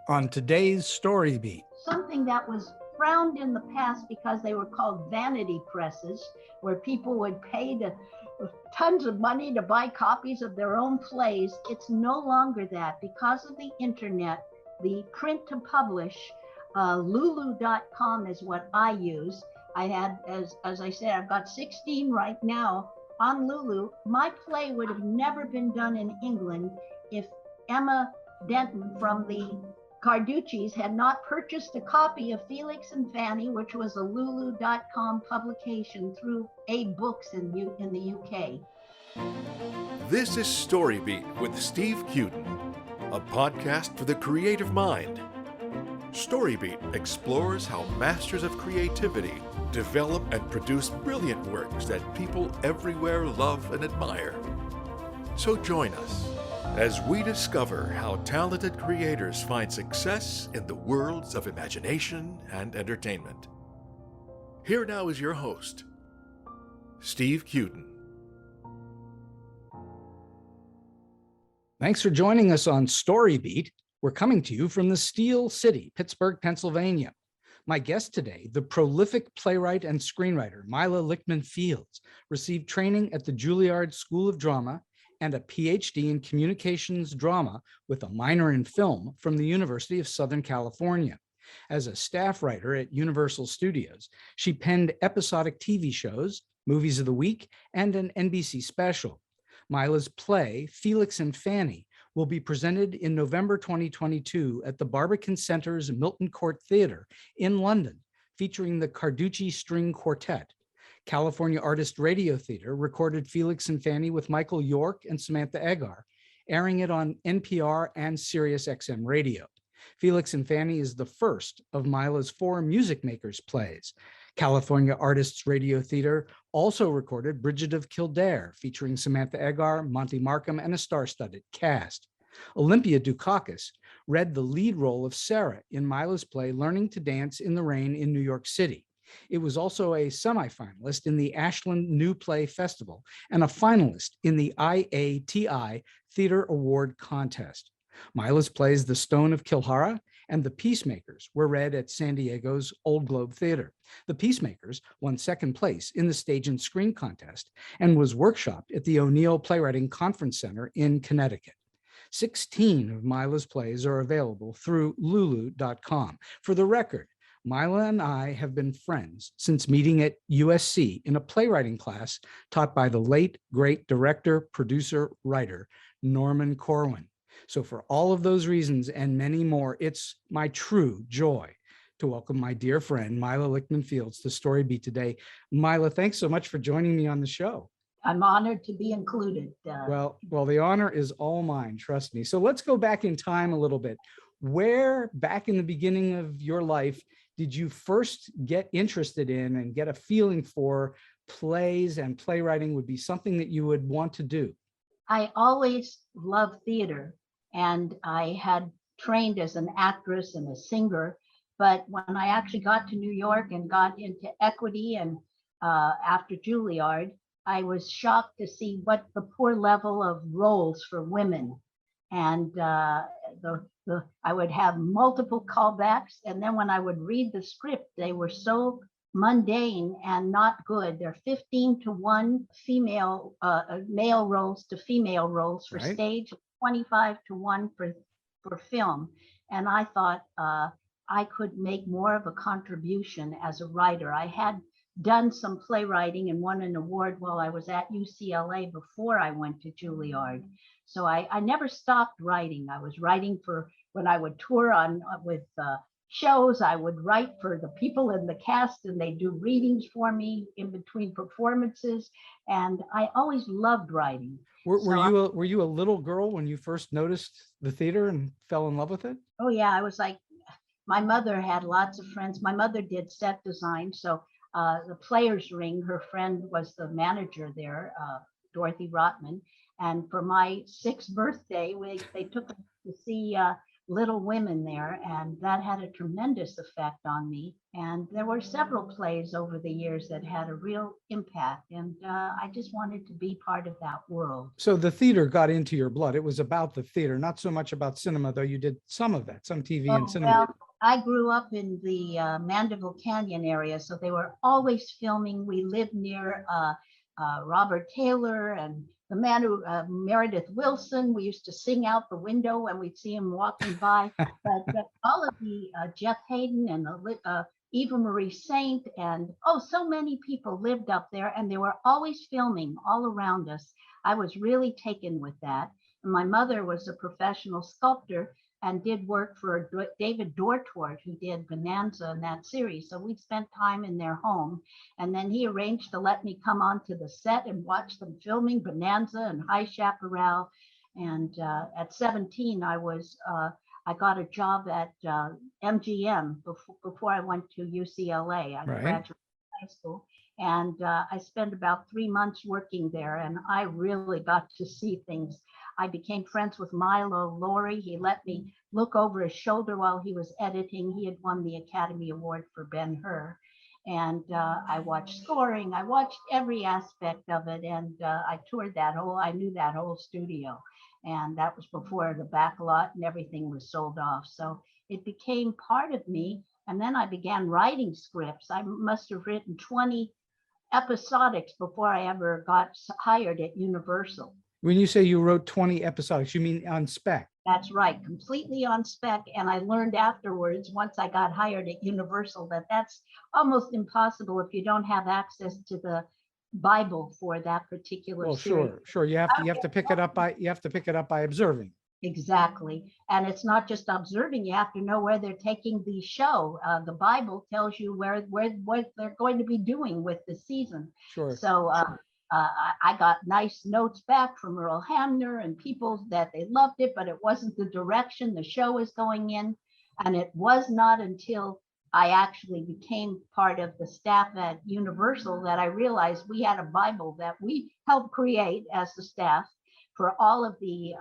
on today's StoryBeat. Something that was frowned in the past because they were called vanity presses, where people would pay tons of money to buy copies of their own plays. It's no longer that. Because of the internet, the print to publish, lulu.com is what I use. I had, as I said, I've got 16 right now on Lulu. My play would have never been done in England if Emma Denton from the Carducci's had not purchased a copy of Felix and Fanny, which was a lulu.com publication through A Books in the UK. This is StoryBeat with Steve Cuden, a podcast for the creative mind. StoryBeat explores how masters of creativity develop and produce brilliant works that people everywhere love and admire. So join us as we discover how talented creators find success in the worlds of imagination and entertainment. Here now is your host, Steve Cuden. Thanks for joining us on StoryBeat. We're coming to you from the Steel City, Pittsburgh, Pennsylvania. My guest today, the prolific playwright and screenwriter Myla Lichtman Fields, received training at the Juilliard School of Drama and a Ph.D. in communications drama with a minor in film from the University of Southern California. As a staff writer at Universal Studios, she penned episodic TV shows, Movies of the Week, and an NBC special. Myla's play, Felix and Fanny, will be presented in November 2022 at the Barbican Center's Milton Court Theatre in London, featuring the Carducci String Quartet. California Artist Radio Theater recorded Felix and Fanny with Michael York and Samantha Eggar, airing it on NPR and Sirius XM radio. Felix and Fanny is the first of Myla's 4 Musicmakers Plays. California Artists Radio Theater also recorded Brigid of Kildare, featuring Samantha Eggar, Monte Markham, and a star-studded cast. Olympia Dukakis read the lead role of Sarah in Myla's play Learning to Dance in the Rain in New York City. It was also a semifinalist in the Ashland New Play Festival and a finalist in the IATI Theater Award Contest. Myla's plays The Stone of Kildare and The Peacemakers were read at San Diego's Old Globe Theater. The Peacemakers won second place in the Stage and Screen Contest and was workshopped at the O'Neill Playwriting Conference Center in Connecticut. 16 of Myla's plays are available through lulu.com. For the record, Myla and I have been friends since meeting at USC in a playwriting class taught by the late, great director, producer, writer, Norman Corwin. So for all of those reasons and many more, it's my true joy to welcome my dear friend, Myla Lichtman Fields, to StoryBeat today. Myla, thanks so much for joining me on the show. I'm honored to be included. Well, the honor is all mine, trust me. So let's go back in time a little bit. Where, back in the beginning of your life, did you first get interested in and get a feeling for plays and playwriting would be something that you would want to do? I always loved theater, and I had trained as an actress and a singer. But when I actually got to New York and got into equity and after Juilliard, I was shocked to see what the poor level of roles for women. And I would have multiple callbacks, and then when I would read the script, they were so mundane and not good. They're 15-to-1 female male roles to female roles for right. Stage, 25-to-1 for film. And I thought I could make more of a contribution as a writer. I had done some playwriting and won an award while I was at UCLA before I went to Juilliard. So I never stopped writing. I was writing for when I would tour with shows. I would write for the people in the cast, and they do readings for me in between performances. And I always loved writing. Were you a little girl when you first noticed the theater and fell in love with it? Oh yeah, I was like, my mother had lots of friends. My mother did set design, so the Players Ring, her friend was the manager there, Dorothy Rotman. And for my 6th birthday, they took us to see Little Women there, and that had a tremendous effect on me. And there were several plays over the years that had a real impact, and I just wanted to be part of that world. So the theater got into your blood. It was about the theater, not so much about cinema, though you did some of that, some TV and cinema. Well, I grew up in the Mandeville Canyon area, so they were always filming. We lived near Robert Taylor and the man who, Meredith Wilson. We used to sing out the window when we'd see him walking by. but all of the Jeff Hayden and Eva Marie Saint and so many people lived up there, and they were always filming all around us. I was really taken with that. And my mother was a professional sculptor and did work for David Dortort, who did Bonanza in that series. So we spent time in their home. And then he arranged to let me come onto the set and watch them filming Bonanza and High Chaparral. And at 17, I got a job at MGM before I went to UCLA. I graduated high school. And I spent about 3 months working there, and I really got to see things. I became friends with Milo Laurie. He let me look over his shoulder while he was editing. He had won the Academy Award for Ben-Hur. And I watched scoring. I watched every aspect of it. And I toured I knew that whole studio. And that was before the back lot and everything was sold off. So it became part of me. And then I began writing scripts. I must have written 20 episodics before I ever got hired at Universal. When you say you wrote 20 episodics, you mean on spec? That's right, completely on spec. And I learned afterwards, once I got hired at Universal, that that's almost impossible if you don't have access to the Bible for that particular series. Sure. You have to pick it up by observing. Exactly. And it's not just observing, you have to know where they're taking the show. The Bible tells you what they're going to be doing with the season. Sure. So I got nice notes back from Earl Hamner and people that they loved it, but it wasn't the direction the show was going in. And it was not until I actually became part of the staff at Universal that I realized we had a Bible that we helped create as the staff for all of the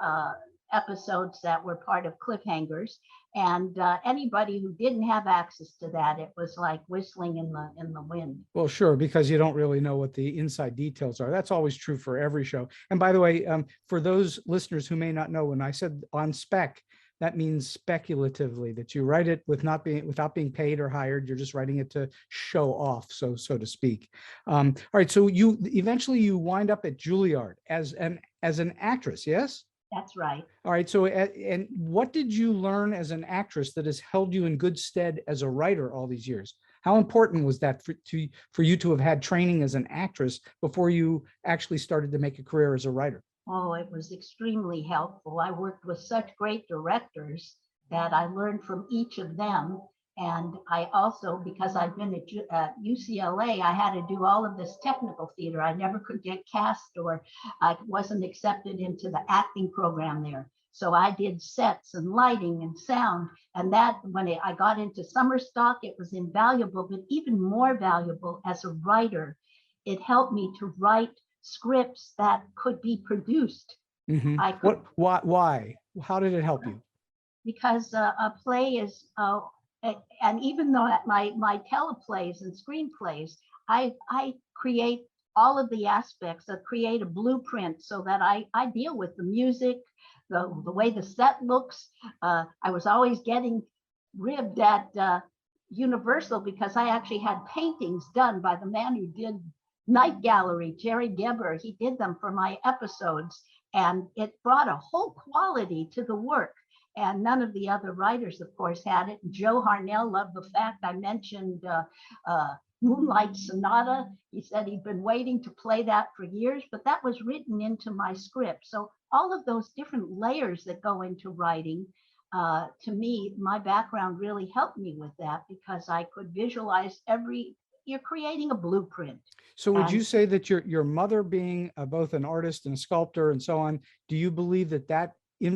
episodes that were part of cliffhangers. And anybody who didn't have access to that, it was like whistling in the wind. Well, sure, because you don't really know what the inside details are. That's always true for every show. And by the way, for those listeners who may not know, when I said on spec, that means speculatively, that you write it without being paid or hired. You're just writing it to show off, so to speak. All right, so you eventually wind up at Juilliard as an actress, yes? That's right. All right. So, and what did you learn as an actress that has held you in good stead as a writer all these years? How important was that for you to have had training as an actress before you actually started to make a career as a writer? Oh, it was extremely helpful. I worked with such great directors that I learned from each of them. And I also, because I've been at UCLA, I had to do all of this technical theater. I never could get cast, or I wasn't accepted into the acting program there. So I did sets and lighting and sound. And that, when I got into summer stock, it was invaluable, but even more valuable as a writer. It helped me to write scripts that could be produced. Mm-hmm. Why? How did it help you? Because a play is... and even though at my teleplays and screenplays, I create all of the aspects, create a blueprint so that I deal with the music, the way the set looks. I was always getting ribbed at Universal because I actually had paintings done by the man who did Night Gallery, Jerry Geber. He did them for my episodes, and it brought a whole quality to the work. And none of the other writers, of course, had it. Joe Harnell loved the fact I mentioned Moonlight Sonata. He said he'd been waiting to play that for years, but that was written into my script. So all of those different layers that go into writing, to me, my background really helped me with that, because I could visualize you're creating a blueprint. So would you say that your mother being both an artist and a sculptor and so on, do you believe that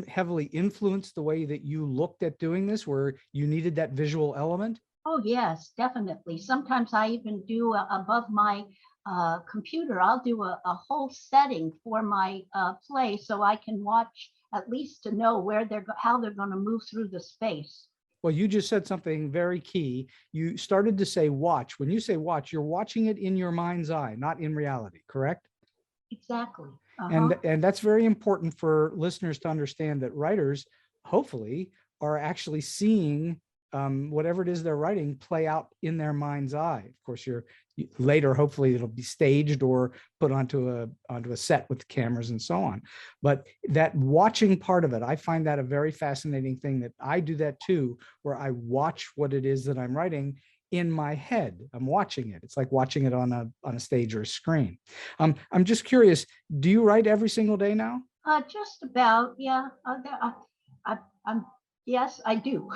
heavily influenced the way that you looked at doing this, where you needed that visual element? Oh, yes, definitely. Sometimes I even do above my computer, I'll do a whole setting for my play so I can watch at least to know where how they're going to move through the space. Well, you just said something very key. You started to say watch. When you say watch, you're watching it in your mind's eye, not in reality, correct? Exactly. And that's very important for listeners to understand, that writers, hopefully, are actually seeing whatever it is they're writing play out in their mind's eye. Of course, later, hopefully, it'll be staged or put onto a set with cameras and so on. But that watching part of it, I find that a very fascinating thing. That I do that too, where I watch what it is that I'm writing in my head. I'm watching it. It's like watching it on a stage or a screen. I'm just curious, do you write every single day now? Just about, yeah. Yes, I do.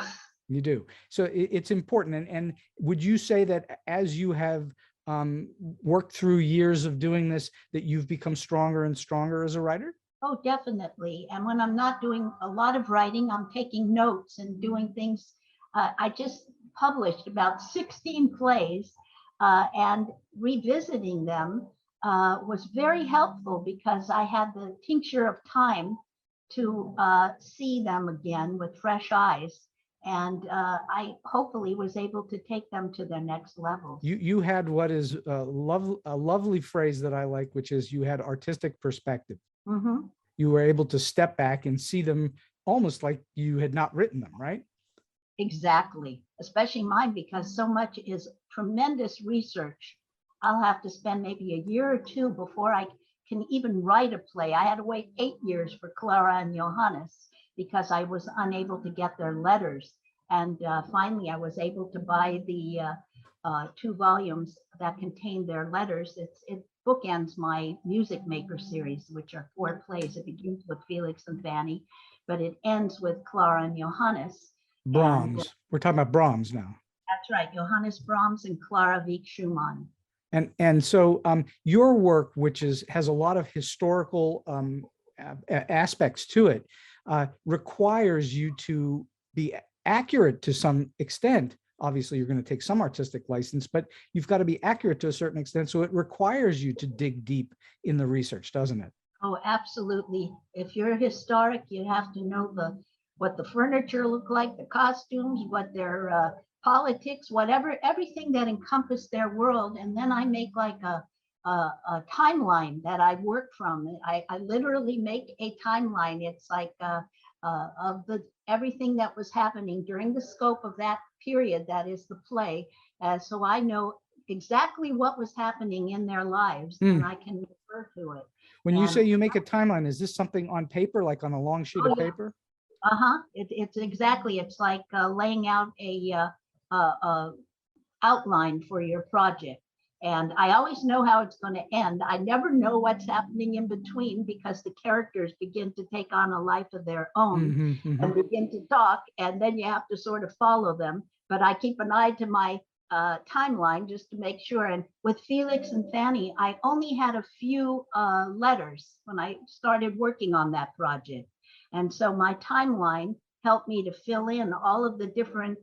You do. So it's important. And would you say that as you have worked through years of doing this, that you've become stronger and stronger as a writer? Oh, definitely. And when I'm not doing a lot of writing, I'm taking notes and doing things. I just published about 16 plays, and revisiting them was very helpful because I had the tincture of time to see them again with fresh eyes. And I hopefully was able to take them to their next level. You had what is a lovely phrase that I like, which is you had artistic perspective. Mm-hmm. You were able to step back and see them almost like you had not written them, right? Exactly, especially mine, because so much is tremendous research. I'll have to spend maybe a year or two before I can even write a play. I had to wait 8 years for Clara and Johannes because I was unable to get their letters. And finally, I was able to buy the 2 volumes that contain their letters. It bookends my Musicmakers series, which are 4 plays. It begins with Felix and Fanny, but it ends with Clara and Johannes. Brahms. And, we're talking about Brahms now. That's right, Johannes Brahms and Clara Wieck Schumann. And so your work, which has a lot of historical aspects to it, requires you to be accurate to some extent. Obviously, you're going to take some artistic license, but you've got to be accurate to a certain extent. So it requires you to dig deep in the research, doesn't it? Oh, absolutely. If you're historic, you have to know what the furniture looked like, the costumes, what their politics, whatever, everything that encompassed their world. And then I make like a timeline that I work from. I literally make a timeline. It's like of everything that was happening during the scope of that period that is the play. So I know exactly what was happening in their lives, and I can refer to it. When you say you make a timeline, is this something on paper, like on a long sheet of paper? It's exactly. It's like laying out a outline for your project. And I always know how it's going to end. I never know what's happening in between because the characters begin to take on a life of their own and begin to talk, and then you have to sort of follow them. But I keep an eye to my timeline just to make sure. And with Felix and Fanny, I only had a few letters when I started working on that project. And so my timeline helped me to fill in all of the different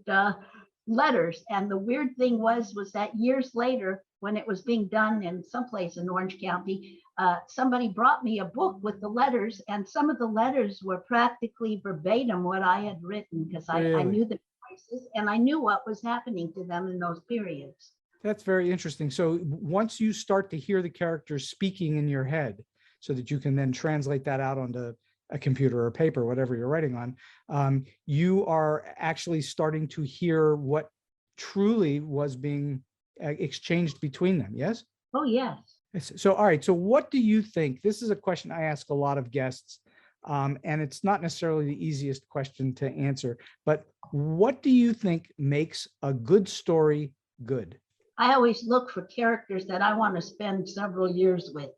letters. And the weird thing was that years later, when it was being done in someplace in Orange County, somebody brought me a book with the letters, and some of the letters were practically verbatim what I had written, because I knew the voices and I knew what was happening to them in those periods. That's very interesting. So once you start to hear the characters speaking in your head, so that you can then translate that out onto a computer or paper, whatever you're writing on, you are actually starting to hear what truly was being exchanged between them. Yes? Oh, yes. So, all right. So what do you think? This is a question I ask a lot of guests, and it's not necessarily the easiest question to answer, but what do you think makes a good story good? I always look for characters that I want to spend several years with,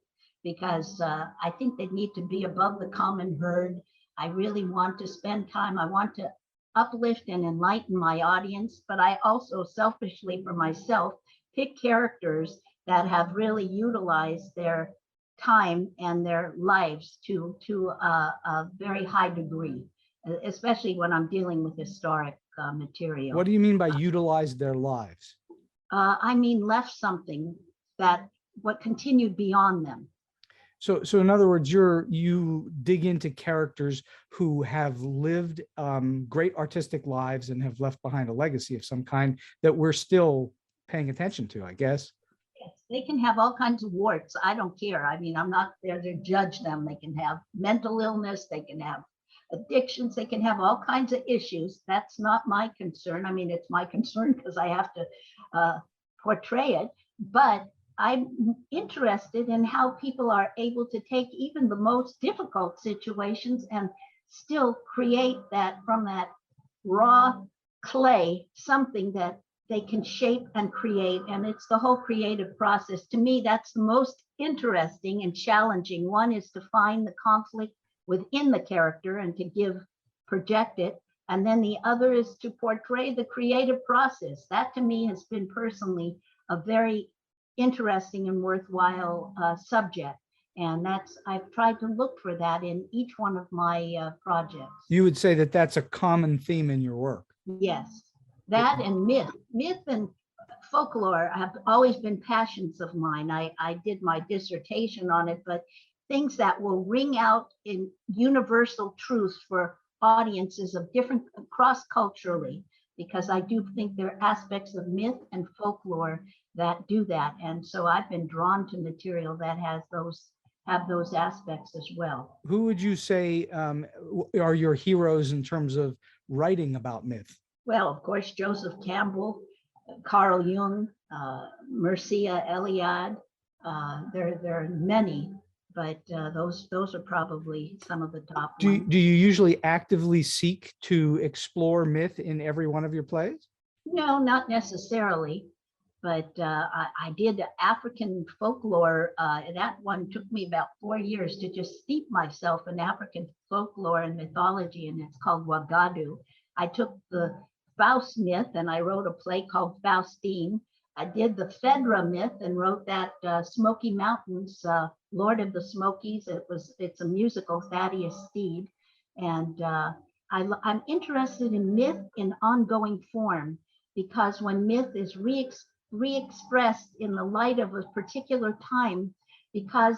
because I think they need to be above the common herd. I really want to spend time. I want to uplift and enlighten my audience, but I also selfishly for myself pick characters that have really utilized their time and their lives to a very high degree, especially when I'm dealing with historic material. What do you mean by utilize their lives? I mean left something that what continued beyond them. So in other words, you dig into characters who have lived great artistic lives and have left behind a legacy of some kind that we're still paying attention to, I guess. Yes, they can have all kinds of warts. I don't care. I mean, I'm not there to judge them. They can have mental illness, they can have addictions, they can have all kinds of issues. That's not my concern. I mean, it's my concern because I have to portray it, but I'm interested in how people are able to take even the most difficult situations and still create that from that raw clay, something that they can shape and create. And it's the whole creative process. To me, that's the most interesting and challenging. One is to find the conflict within the character and to project it. And then the other is to portray the creative process. That to me has been personally a very interesting and worthwhile subject. And I've tried to look for that in each one of my projects. You would say that that's a common theme in your work. Yes, that and myth and folklore have always been passions of mine. I did my dissertation on it, but things that will ring out in universal truths for audiences of different, cross-culturally, because I do think there are aspects of myth and folklore that do that. And so I've been drawn to material that have those aspects as well. Who would you say are your heroes in terms of writing about myth? Well, of course, Joseph Campbell, Carl Jung, Mircea Eliade. There are many, but those are probably some of the top ones. Do you usually actively seek to explore myth in every one of your plays? No, not necessarily, but I did African folklore. That one took me about 4 years to just steep myself in African folklore and mythology, and it's called Wagadu. I took the Faust myth and I wrote a play called Faustine. I did the Fedra myth and wrote that Smoky Mountains, Lord of the Smokies. It's a musical, Thaddeus Steed. And I'm interested in myth in ongoing form, because when myth is re-expressed in the light of a particular time, because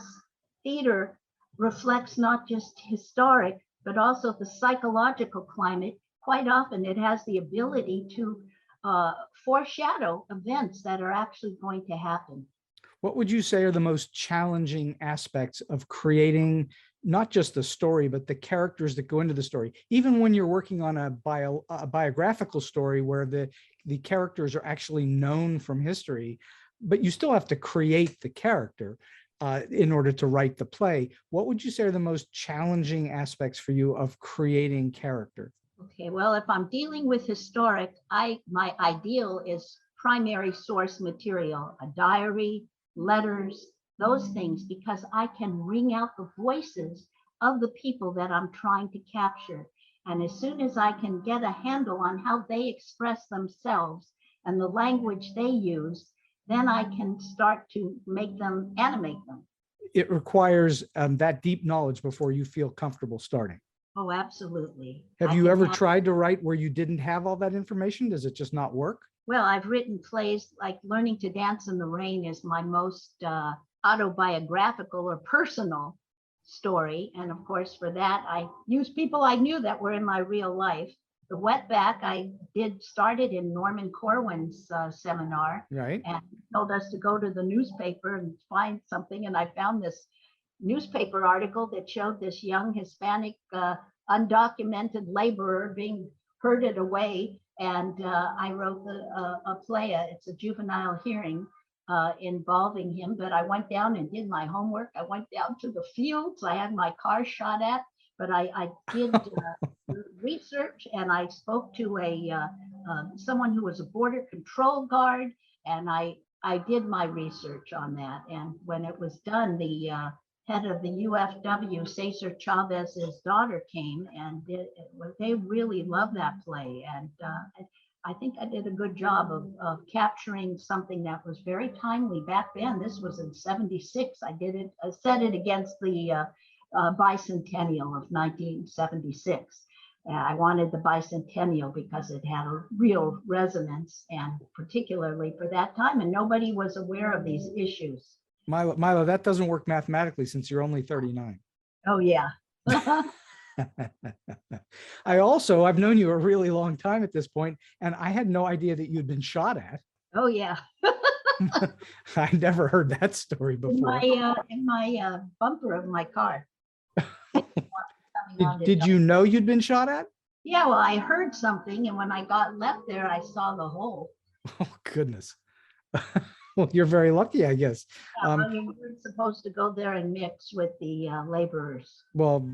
theater reflects not just historic, but also the psychological climate, quite often it has the ability to foreshadow events that are actually going to happen. What would you say are the most challenging aspects of creating not just the story, but the characters that go into the story? Even when you're working on a biographical story where the characters are actually known from history, but you still have to create the character in order to write the play. What would you say are the most challenging aspects for you of creating character? Okay, well, if I'm dealing with historic, my ideal is primary source material, a diary, letters, those things, because I can ring out the voices of the people that I'm trying to capture. And as soon as I can get a handle on how they express themselves and the language they use, then I can start to animate them. It requires that deep knowledge before you feel comfortable starting. Oh, absolutely. Have you ever tried to write where you didn't have all that information? Does it just not work? Well, I've written plays like Learning to Dance in the Rain is my most autobiographical or personal story. And of course, for that, I used people I knew that were in my real life. The Wetback I started in Norman Corwin's seminar, right? And told us to go to the newspaper and find something. And I found this newspaper article that showed this young Hispanic undocumented laborer being herded away. And I wrote a play. It's a juvenile hearing involving him, but I went down and did my homework. I went down to the fields. I had my car shot at, but I did research, and I spoke to someone who was a border control guard, and I did my research on that. And when it was done, the head of the UFW, Cesar Chavez's daughter, came, and they really loved that play. And I think I did a good job of capturing something that was very timely back then. This was in '76. I set it against the bicentennial of 1976. I wanted the bicentennial because it had a real resonance, and particularly for that time, and nobody was aware of these issues. Myla, that doesn't work mathematically since you're only 39. Oh, yeah. I've known you a really long time at this point, and I had no idea that you'd been shot at. Oh, yeah. I never heard that story before. In my bumper of my car. Did you know you'd been shot at? Yeah, well, I heard something, and when I got left there, I saw the hole. Oh, goodness. Well, you're very lucky, I guess. Yeah, I mean, we're supposed to go there and mix with the laborers. Well,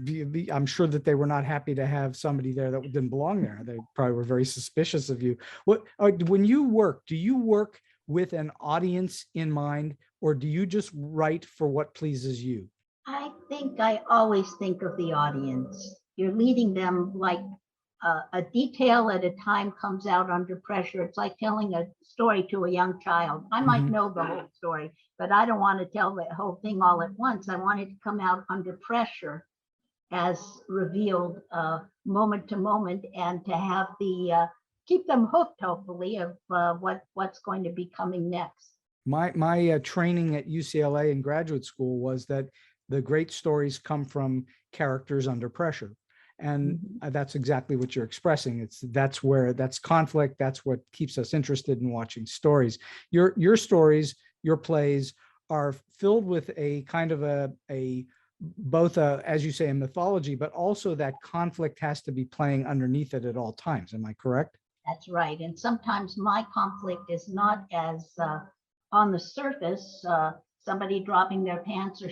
I'm sure that they were not happy to have somebody there that didn't belong there. They probably were very suspicious of you. When you work, do you work with an audience in mind, or do you just write for what pleases you? I think I always think of the audience. You're leading them like a detail at a time comes out under pressure. It's like telling a story to a young child. I might know the whole story, but I don't want to tell the whole thing all at once. I want it to come out under pressure as revealed moment to moment, and to have the keep them hooked, hopefully, of what's going to be coming next. My training at UCLA in graduate school was that the great stories come from characters under pressure. And that's exactly what you're expressing. That's conflict. That's what keeps us interested in watching stories. Your stories, your plays are filled with a kind of both as you say, a mythology, but also that conflict has to be playing underneath it at all times. Am I correct? That's right. And sometimes my conflict is not as on the surface, somebody dropping their pants or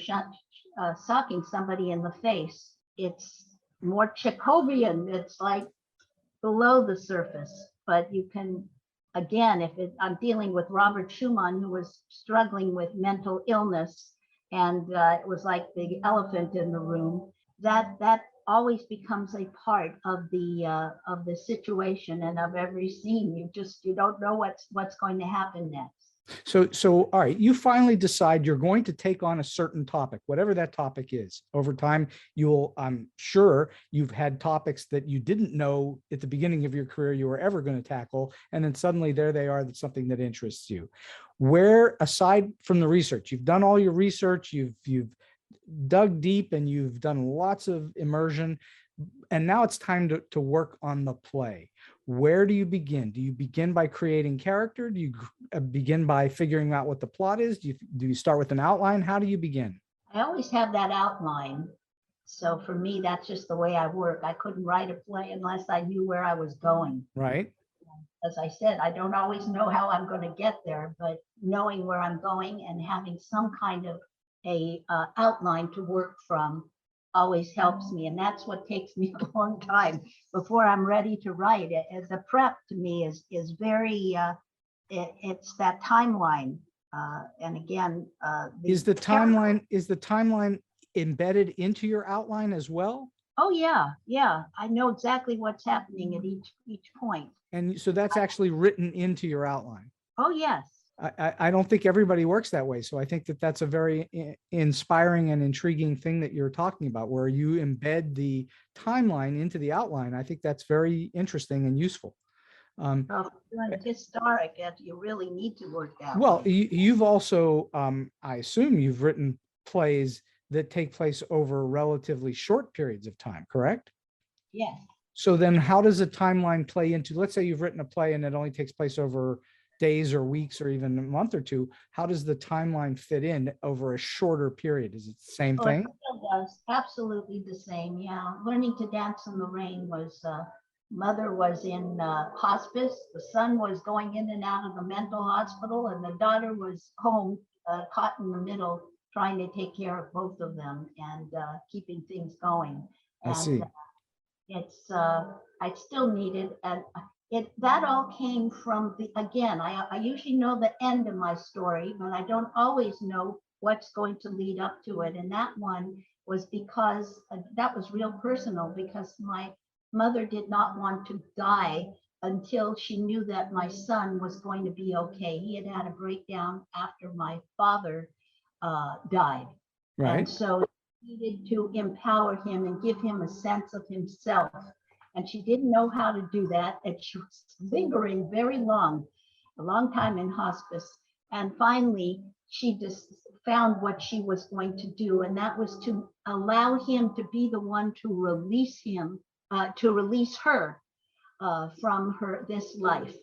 socking somebody in the face. It's more Chekhovian. It's like below the surface, but you can, again, I'm dealing with Robert Schumann, who was struggling with mental illness, and it was like the elephant in the room. That always becomes a part of the situation and of every scene. You don't know what's going to happen next. So all right, you finally decide you're going to take on a certain topic, whatever that topic is. Over time, I'm sure you've had topics that you didn't know at the beginning of your career you were ever going to tackle, and then suddenly there they are, that's something that interests you. Where, aside from the research, you've done all your research, you've dug deep, and you've done lots of immersion, and now it's time to work on the play. Where do you begin? Do you begin by creating character? Do you begin by figuring out what the plot is? Do you start with an outline? How do you begin? I always have that outline. So for me, that's just the way I work. I couldn't write a play unless I knew where I was going. Right. As I said, I don't always know how I'm going to get there, but knowing where I'm going and having some kind of a outline to work from always helps me. And that's what takes me a long time before I'm ready to write it. As the prep to me is very, it's that timeline. And again, is the timeline embedded into your outline as well? Oh yeah. I know exactly what's happening at each point. And so that's actually written into your outline. Oh yes. I don't think everybody works that way. So I think that's a very inspiring and intriguing thing that you're talking about, where you embed the timeline into the outline. I think that's very interesting and useful. Historic, you really need to work that. Well, you've also, I assume you've written plays that take place over relatively short periods of time, correct? Yes. So then how does a timeline play into, let's say you've written a play and it only takes place over days or weeks or even a month or two, how does the timeline fit in over a shorter period? Is it the same thing? It still does. Absolutely the same. Yeah. Learning to Dance in the Rain was, mother was in hospice. The son was going in and out of the mental hospital, and the daughter was home, caught in the middle, trying to take care of both of them and keeping things going. I see. It's, I still need it. And that all came from again, I usually know the end of my story, but I don't always know what's going to lead up to it. And that one was because that was real personal, because my mother did not want to die until she knew that my son was going to be okay. He had had a breakdown after my father died. Right. And so she needed to empower him and give him a sense of himself. And she didn't know how to do that. And she was lingering a long time in hospice. And finally, she just found what she was going to do, and that was to allow him to be the one to release her from this life.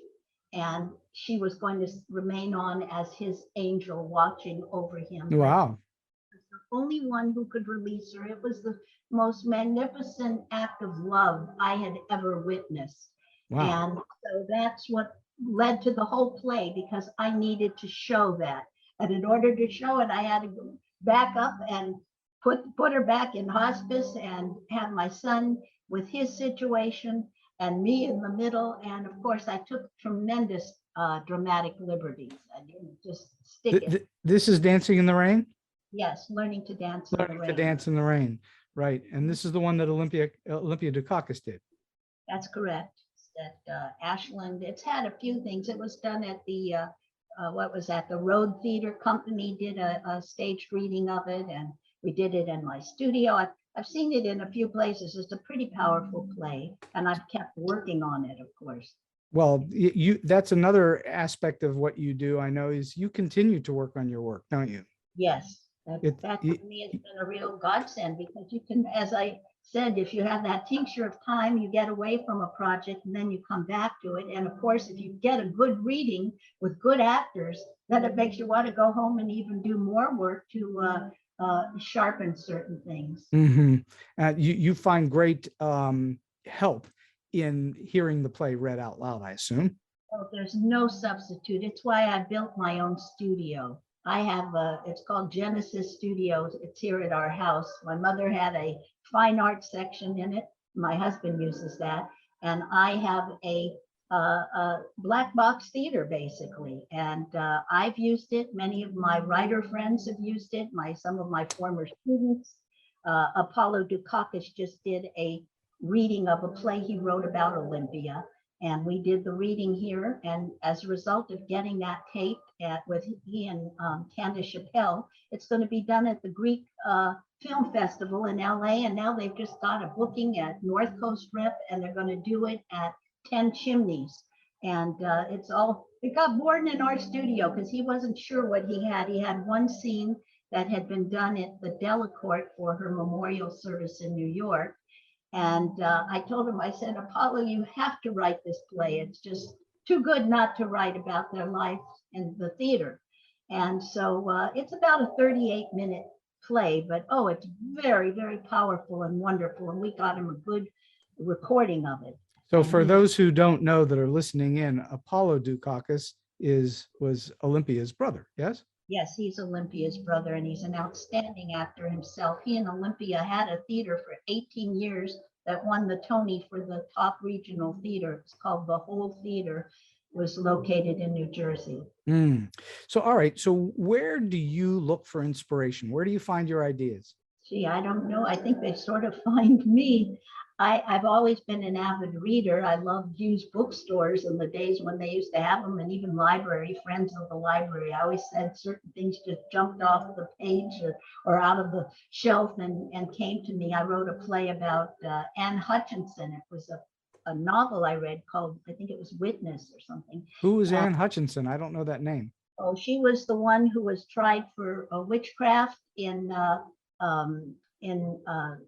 And she was going to remain on as his angel watching over him. Wow. The only one who could release her. It was the most magnificent act of love I had ever witnessed. Wow. And so that's what led to the whole play, because I needed to show that. And in order to show it, I had to go back up and put her back in hospice and have my son with his situation and me in the middle. And of course, I took tremendous dramatic liberties. I didn't just stick it. This is Dancing in the Rain? Yes, learning to dance in the Learning rain. to Dance in the Rain, right. And this is the one that Olympia Dukakis did. That's correct. That Ashland, it's had a few things. It was done at the, the Road Theater Company did a staged reading of it, and we did it in my studio. I've seen it in a few places. It's a pretty powerful play, and I've kept working on it, of course. Well, that's another aspect of what you do, I know, is you continue to work on your work, don't you? Yes, that to me has been a real godsend, because you can, as I said, if you have that tincture of time, you get away from a project and then you come back to it. And of course, if you get a good reading with good actors, then it makes you want to go home and even do more work to sharpen certain things. Mm-hmm. You find great help in hearing the play read out loud, I assume. Oh, there's no substitute. It's why I built my own studio. I have it's called Genesis Studios. It's here at our house. My mother had a fine arts section in it. My husband uses that. And I have a black box theater, basically. And I've used it. Many of my writer friends have used it. Some of my former students. Apollo Dukakis just did a reading of a play he wrote about Olympia. And we did the reading here. And as a result of getting that tape with he and Candace Chappelle, it's going to be done at the Greek Film Festival in LA. And now they've just got a booking at North Coast Rep, and they're going to do it at 10 Chimneys. And it got born in our studio because he wasn't sure what he had. He had one scene that had been done at the Delacorte for her memorial service in New York. And I told him, I said, Apollo, you have to write this play. It's just too good not to write about their life in the theater. And so it's about a 38-minute play, but it's very, very powerful and wonderful. And we got him a good recording of it. So for those who don't know that are listening in, Apollo Dukakis was Olympia's brother, yes? Yes, he's Olympia's brother, and he's an outstanding actor himself. He and Olympia had a theater for 18 years that won the Tony for the top regional theater. It's called The Whole Theater. It was located in New Jersey. So, all right. So where do you look for inspiration? Where do you find your ideas? Gee, I don't know. I think they sort of find me. I've always been an avid reader. I loved used bookstores in the days when they used to have them, and even library, friends of the library. I always said certain things just jumped off the page or out of the shelf and came to me. I wrote a play about Anne Hutchinson. It was a novel I read called, I think it was Witness or something. Who is Anne Hutchinson? I don't know that name. Oh, she was the one who was tried for witchcraft in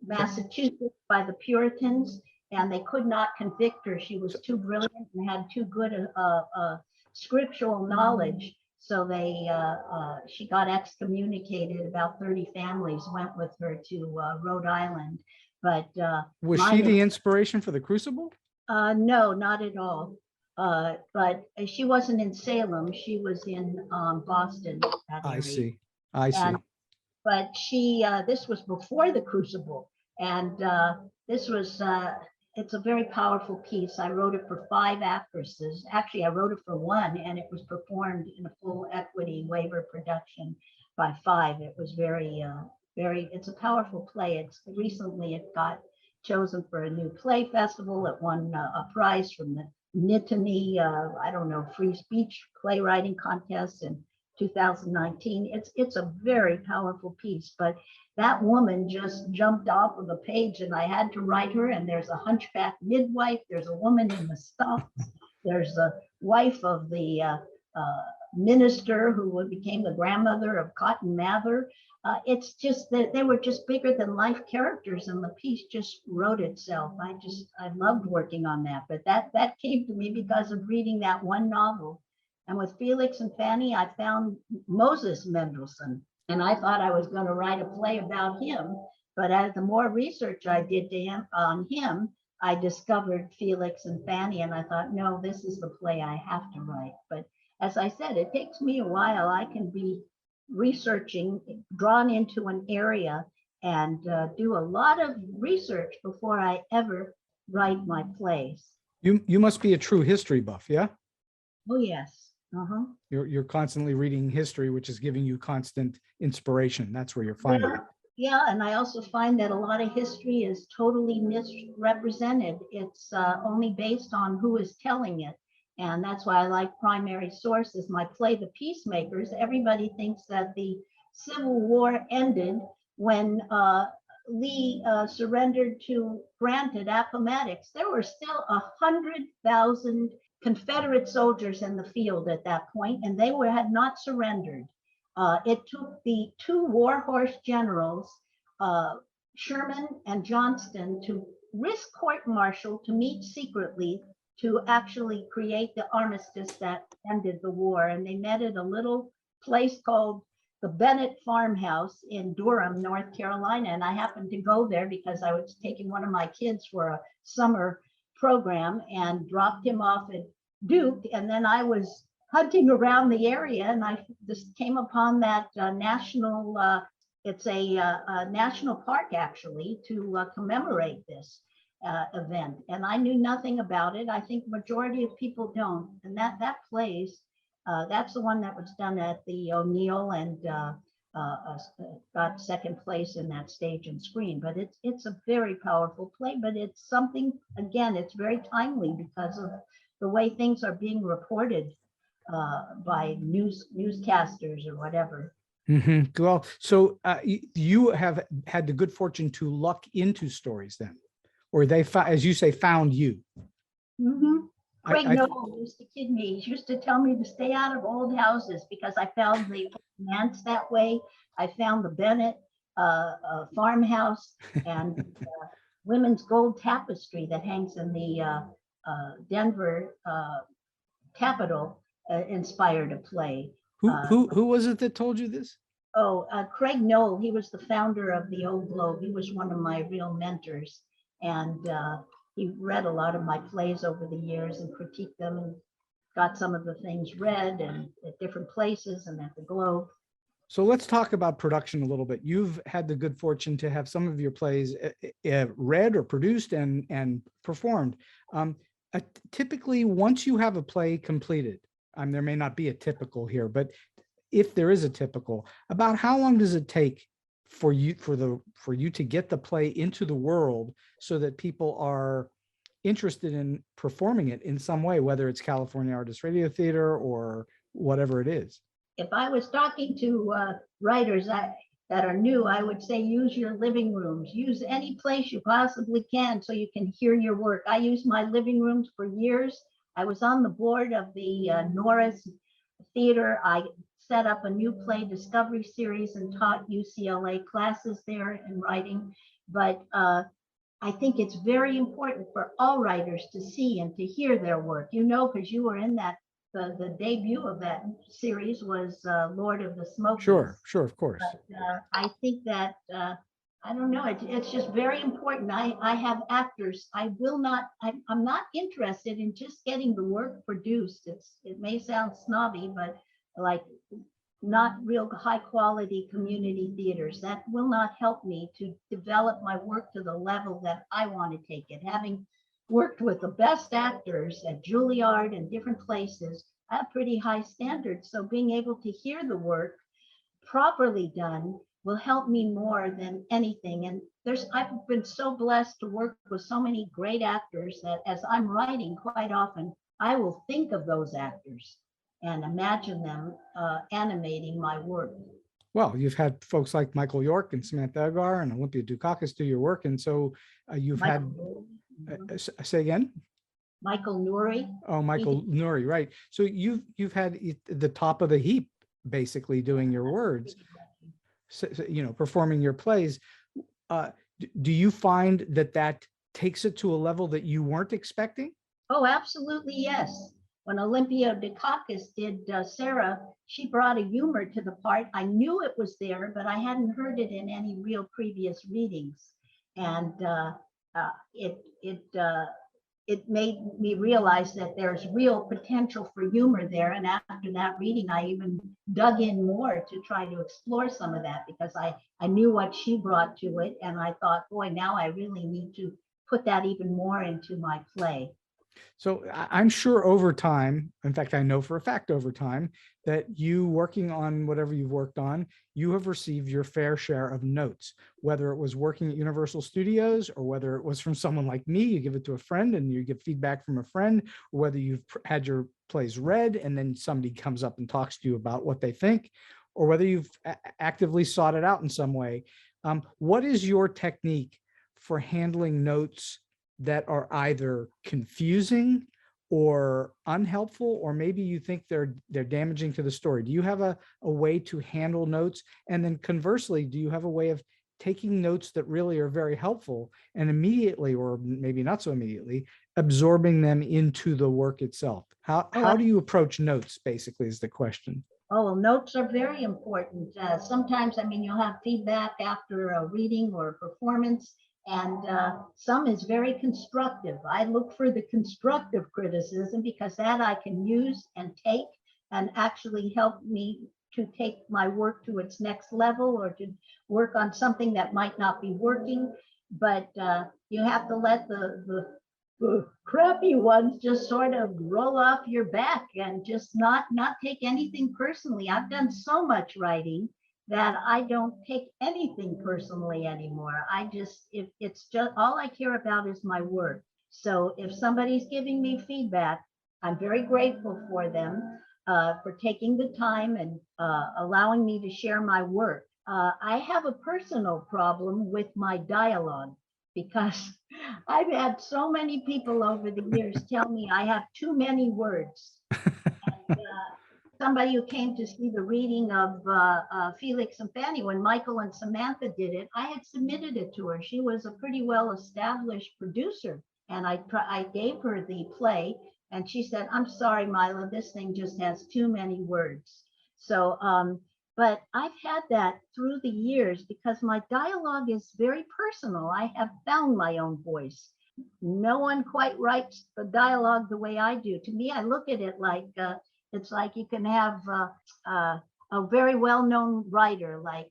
Massachusetts by the Puritans, and they could not convict her. She was too brilliant and had too good scriptural knowledge. So she got excommunicated. About 30 families went with her to Rhode Island. But was she the inspiration for the Crucible? No, not at all. But she wasn't in Salem. She was in Boston. I see. But this was before the Crucible, and this was, it's a very powerful piece. I wrote it for 5 actresses. Actually, I wrote it for 1, and it was performed in a full equity waiver production by 5. It was it's a powerful play. Recently it got chosen for a new play festival. It won a prize from the Nittany, free speech playwriting contest in 2019. It's a very powerful piece, but that woman just jumped off of the page, and I had to write her. And there's a hunchback midwife, there's a woman in the stocks, there's a wife of the minister who became the grandmother of Cotton Mather. It's just that they were just bigger than life characters, and the piece just wrote itself. I loved working on that, but that came to me because of reading that one novel. And with Felix and Fanny, I found Moses Mendelssohn, and I thought I was going to write a play about him. But as the more research I did on him, I discovered Felix and Fanny, and I thought, no, this is the play I have to write. But as I said, it takes me a while. I can be researching, drawn into an area, and do a lot of research before I ever write my plays. You must be a true history buff, yeah? Oh, yes. Uh-huh. You're constantly reading history, which is giving you constant inspiration. That's where you're finding it. Yeah, and I also find that a lot of history is totally misrepresented. It's only based on who is telling it. And that's why I like primary sources. My play, The Peacemakers, everybody thinks that the Civil War ended when Lee surrendered to Grant at Appomattox. There were still 100,000 Confederate soldiers in the field at that point, and they had not surrendered. It took the two war horse generals, Sherman and Johnston, to risk court-martial to meet secretly to actually create the armistice that ended the war. And they met at a little place called the Bennett Farmhouse in Durham, North Carolina. And I happened to go there because I was taking one of my kids for a summer program and dropped him off at Duke. And then I was hunting around the area, and I just came upon that national, it's a national park actually, to commemorate this event. And I knew nothing about it. I think majority of people don't. And that plays, that's the one that was done at the O'Neill, and got second place in that Stage and Screen. But it's a very powerful play, but it's something, again, it's very timely because of the way things are being reported by newscasters or whatever. Mm-hmm. Well, so you have had the good fortune to luck into stories then, or they, as you say, found you. Mm-hmm. Craig Noel used to kid me. He used to tell me to stay out of old houses because I found the manse that way. I found the Bennett farmhouse and women's gold tapestry that hangs in the Denver Capitol. Inspired a play. Who was it that told you this? Craig Noel. He was the founder of the Old Globe. He was one of my real mentors, and he read a lot of my plays over the years and critiqued them, and got some of the things read and at different places and at the Globe. So let's talk about production a little bit. You've had the good fortune to have some of your plays read or produced and performed. Typically, once you have a play completed, there may not be a typical here, but if there is a typical, about how long does it take for you to get the play into the world so that people are interested in performing it in some way, whether it's California Artists Radio Theater or whatever it is? If I was talking to writers that are new, I would say use your living rooms. Use any place you possibly can so you can hear your work. I used my living rooms for years. I was on the board of the Norris Theater. I set up a new play discovery series and taught UCLA classes there in writing. But I think it's very important for all writers to see and to hear their work. You know, because you were in that, the debut of that series was Lord of the Smokies. Sure, of course. But I think that, I don't know, it's just very important. I have actors. I'm not interested in just getting the work produced. It may sound snobby, but like not real high quality community theaters. That will not help me to develop my work to the level that I want to take it. Having worked with the best actors at Juilliard and different places, I have pretty high standards. So being able to hear the work properly done will help me more than anything. And I've been so blessed to work with so many great actors that as I'm writing, quite often, I will think of those actors and imagine them animating my work. Well, you've had folks like Michael York and Samantha Eggar and Olympia Dukakis do your work. And so you've had, say again? Michael Nouri. Oh, Michael Nouri, right. So you've had the top of the heap, basically doing your words, performing your plays. Do you find that takes it to a level that you weren't expecting? Oh, absolutely, yes. When Olympia Dukakis did Sarah, she brought a humor to the part. I knew it was there, but I hadn't heard it in any real previous readings. And it made me realize that there's real potential for humor there. And after that reading, I even dug in more to try to explore some of that, because I knew what she brought to it. And I thought, boy, now I really need to put that even more into my play. So I'm sure over time, in fact, I know for a fact over time, that you working on whatever you've worked on, you have received your fair share of notes, whether it was working at Universal Studios or whether it was from someone like me, you give it to a friend and you get feedback from a friend, or whether you've had your plays read and then somebody comes up and talks to you about what they think, or whether you've actively sought it out in some way. What is your technique for handling notes that are either confusing or unhelpful, or maybe you think they're damaging to the story? Do you have a way to handle notes? And then conversely, do you have a way of taking notes that really are very helpful and immediately, or maybe not so immediately, absorbing them into the work itself? How do you approach notes, basically, is the question. Oh, well, notes are very important. Sometimes, you'll have feedback after a reading or a performance, and some is very constructive. I look for the constructive criticism, because that I can use and take and actually help me to take my work to its next level, or to work on something that might not be working. But you have to let the crappy ones just sort of roll off your back and just not take anything personally. I've done so much writing that I don't take anything personally anymore. If it's just all I care about is my work. So if somebody's giving me feedback, I'm very grateful for them for taking the time and allowing me to share my work. I have a personal problem with my dialogue, because I've had so many people over the years tell me I have too many words. And, somebody who came to see the reading of Felix and Fanny, when Michael and Samantha did it, I had submitted it to her. She was a pretty well-established producer, and I gave her the play, and she said, "I'm sorry, Myla, this thing just has too many words." So, but I've had that through the years, because my dialogue is very personal. I have found my own voice. No one quite writes the dialogue the way I do. To me, I look at it like, it's like you can have a very well-known writer like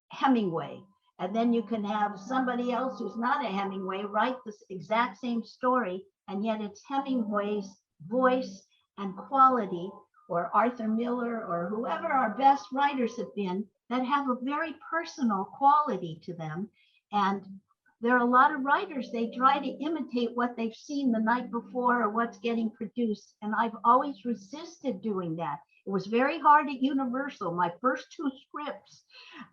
Hemingway, and then you can have somebody else who's not a Hemingway write the exact same story, and yet it's Hemingway's voice and quality, or Arthur Miller, or whoever our best writers have been, that have a very personal quality to them. And there are a lot of writers, they try to imitate what they've seen the night before or what's getting produced. And I've always resisted doing that. It was very hard at Universal. My first 2 scripts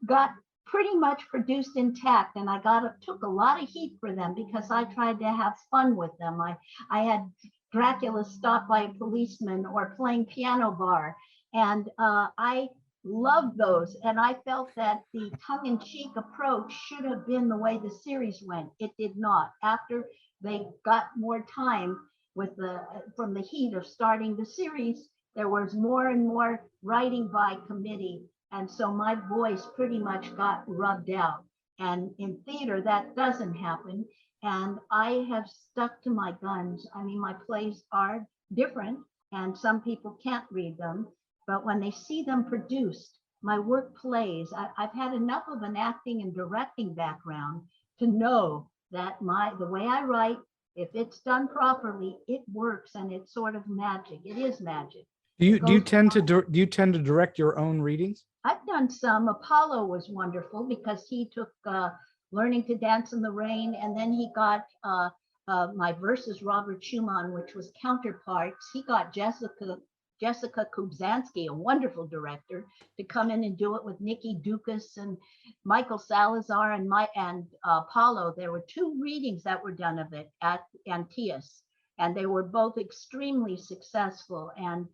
got pretty much produced intact, and I took a lot of heat for them, because I tried to have fun with them. I had Dracula stopped by a policeman, or playing piano bar, and I loved those, and I felt that the tongue-in-cheek approach should have been the way the series went. It did not. After they got more time from the heat of starting the series, there was more and more writing by committee, and so my voice pretty much got rubbed out. And in theater, that doesn't happen, and I have stuck to my guns. My plays are different, and some people can't read them, but when they see them produced, my work plays. I've had enough of an acting and directing background to know that the way I write, if it's done properly, it works, and it's sort of magic. It is magic. Do you tend to direct your own readings? I've done some. Apollo was wonderful, because he took Learning to Dance in the Rain, and then he got my versus Robert Schumann, which was Counterparts. He got Jessica Kubzansky, a wonderful director, to come in and do it with Nikki Dukas and Michael Salazar and Apollo. There were 2 readings that were done of it at Antaeus. and they were both extremely successful. And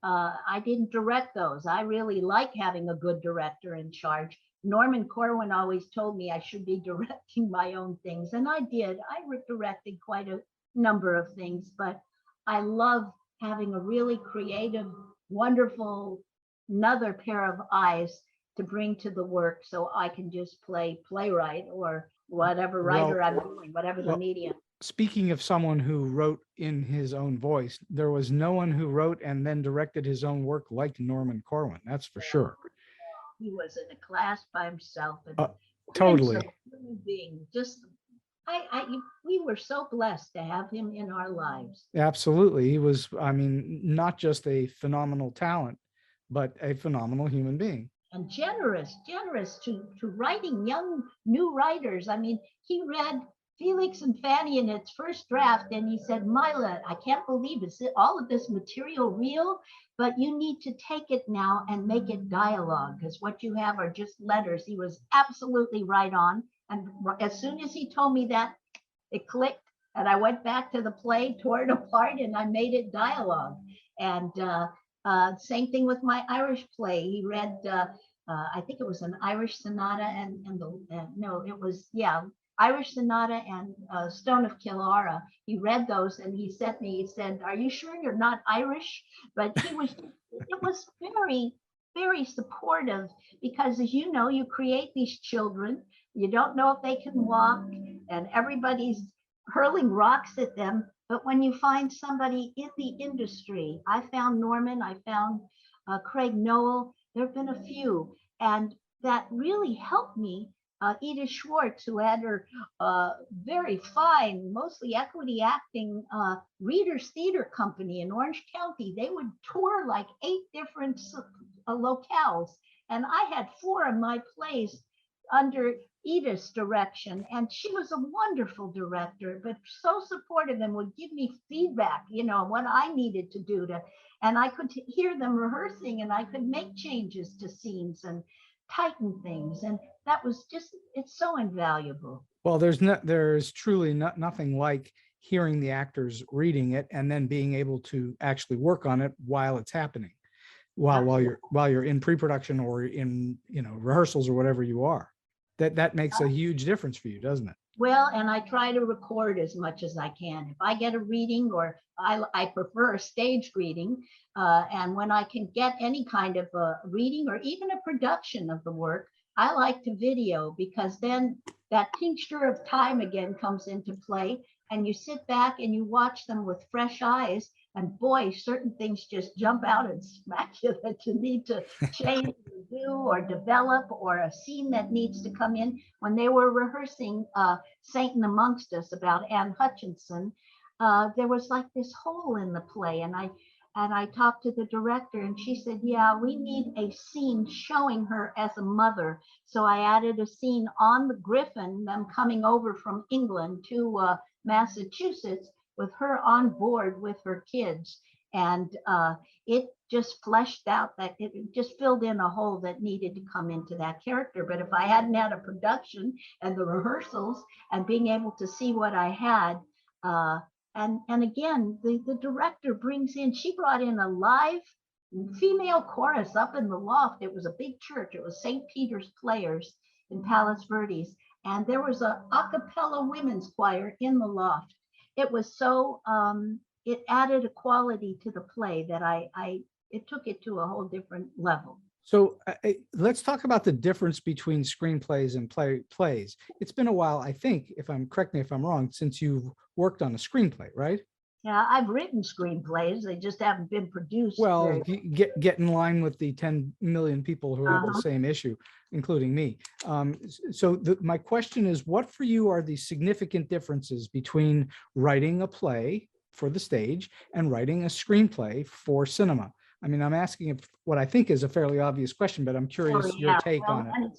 I didn't direct those. I really like having a good director in charge. Norman Corwin always told me I should be directing my own things, and I did. I directed quite a number of things, but I love having a really creative, wonderful, another pair of eyes to bring to the work, so I can just play playwright or whatever writer I'm doing, whatever the medium. Speaking of someone who wrote in his own voice, there was no one who wrote and then directed his own work like Norman Corwin. That's for sure. He was in a class by himself. And totally. Being just, we were so blessed to have him in our lives. Absolutely. He was, I mean, not just a phenomenal talent, but a phenomenal human being. And generous to writing young new writers. I mean, he read Felix and Fanny in its first draft, and he said, Myla, I can't believe it's all of this material real, but you need to take it now and make it dialogue, because what you have are just letters. He was absolutely right on. And as soon as he told me that, it clicked, and I went back to the play, tore it apart, and I made it dialogue. And same thing with my Irish play. He read, I think it was an Irish sonata Irish Sonata and Stone of Kildare. He read those and he said, are you sure you're not Irish? But it was very, very supportive, because as you know, you create these children, you don't know if they can walk, and everybody's hurling rocks at them. But when you find somebody in the industry, I found Norman, I found Craig Noel, there have been a few, and that really helped me. Edith Schwartz, who had her very fine, mostly equity acting Readers Theater Company in Orange County. They would tour like 8 different locales. And I had 4 of my plays under Edith's direction. And she was a wonderful director, but so supportive and would give me feedback, what I needed to do and I could hear them rehearsing, and I could make changes to scenes and tighten things. And that was just, it's so invaluable. Well, there's truly nothing like hearing the actors reading it and then being able to actually work on it while it's happening, while you're in pre-production or in rehearsals or whatever you are. That makes a huge difference for you, doesn't it? Well, and I try to record as much as I can. If I get a reading, or I prefer a stage reading, and when I can get any kind of a reading or even a production of the work, I like to video, because then that tincture of time again comes into play, and you sit back and you watch them with fresh eyes, and boy, certain things just jump out and smack you that you need to change or do or develop, or a scene that needs to come in. When they were rehearsing Satan Amongst Us about Anne Hutchinson, there was like this hole in the play, and I talked to the director, and she said, yeah, we need a scene showing her as a mother. So I added a scene on the Griffin, them coming over from England to Massachusetts, with her on board with her kids. And it just fleshed out that it just filled in a hole that needed to come into that character. But if I hadn't had a production and the rehearsals and being able to see what I had, and again, the director she brought in a live female chorus up in the loft. It was a big church. It was St. Peter's Players in Palos Verdes. And there was a cappella women's choir in the loft. It was so, it added a quality to the play that it took it to a whole different level. So let's talk about the difference between screenplays and plays. It's been a while, I think, correct me if I'm wrong, since you've worked on a screenplay, right? Yeah, I've written screenplays. They just haven't been produced. Well, get in line with the 10 million people who have the same issue, including me. So my question is, what for you are the significant differences between writing a play for the stage and writing a screenplay for cinema? I mean, I'm asking what I think is a fairly obvious question, but I'm curious your take on it.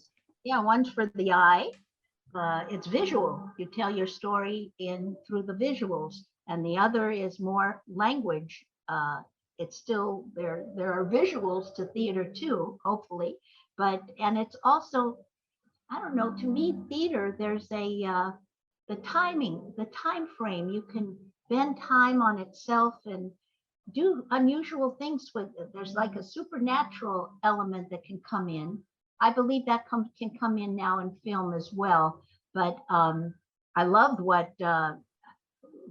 One's for the eye. It's visual. You tell your story through the visuals. And the other is more language. It's still, there are visuals to theater too, hopefully. And it's also, I don't know, to me, theater, there's the time frame. You can spend time on itself and do unusual things with it. There's like a supernatural element that can come in. I believe that can come in now in film as well. But I loved what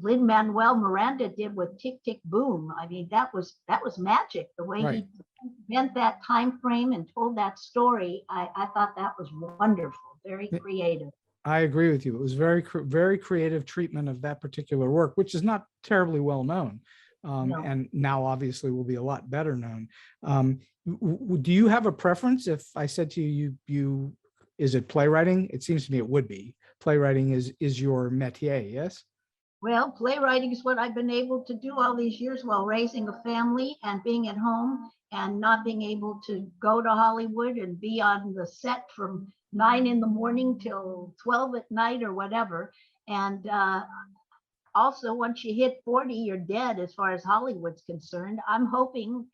Lin-Manuel Miranda did with Tick, Tick, Boom. I mean, that was magic. The way Right. he bent that time frame and told that story, I thought that was wonderful, very creative. I agree with you. It was very creative treatment of that particular work, which is not terribly well known. No. And now obviously will be a lot better known. Do you have a preference? If I said to you, is it playwriting? It seems to me it would be. Playwriting is your métier, yes? Well, playwriting is what I've been able to do all these years while raising a family and being at home and not being able to go to Hollywood and be on the set from 9 in the morning till 12 at night or whatever. And also, once you hit 40, you're dead as far as Hollywood's concerned. I'm hoping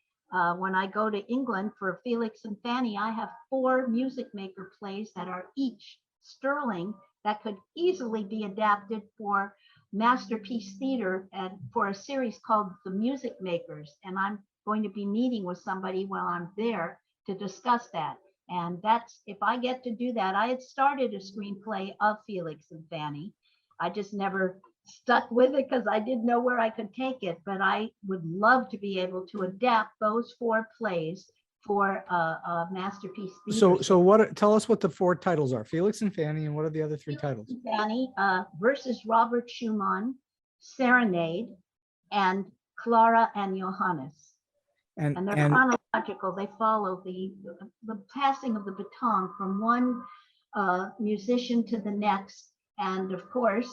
when I go to England for Felix and Fanny, I have 4 Musicmaker plays that are each sterling that could easily be adapted for Masterpiece Theater and for a series called The Musicmakers. And I'm going to be meeting with somebody while I'm there to discuss that. And that's, if I get to do that, I had started a screenplay of Felix and Fanny. I just never stuck with it because I didn't know where I could take it, but I would love to be able to adapt those 4 plays for a Masterpiece Theater. So what? Tell us what the 4 titles are. Felix and Fanny, and what are the other 3 titles? Felix and Fanny versus Robert Schumann, Serenade, and Clara and Johannes. And they're chronological. They follow the passing of the baton from one musician to the next. And of course,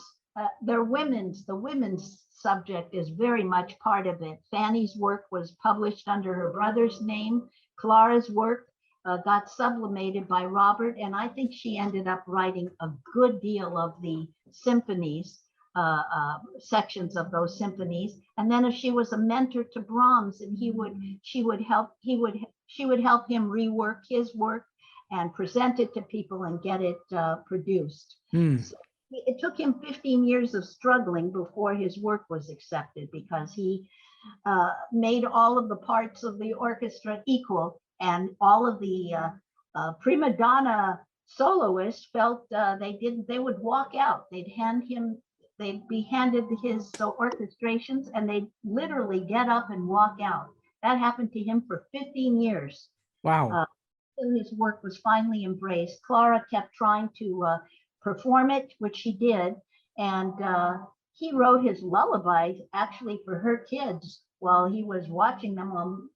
the women's subject is very much part of it. Fanny's work was published under her brother's name. Clara's work got sublimated by Robert, and I think she ended up writing a good deal of the symphonies, sections of those symphonies. And then if she was a mentor to Brahms, and she would help him rework his work and present it to people and get it produced. So it took him 15 years of struggling before his work was accepted, because he made all of the parts of the orchestra equal, and all of the prima donna soloists felt they would walk out. They'd be handed his orchestrations, and they'd literally get up and walk out. That happened to him for 15 years. Wow. His work was finally embraced. Clara kept trying to perform it, which he did, and he wrote his lullabies actually for her kids while he was watching them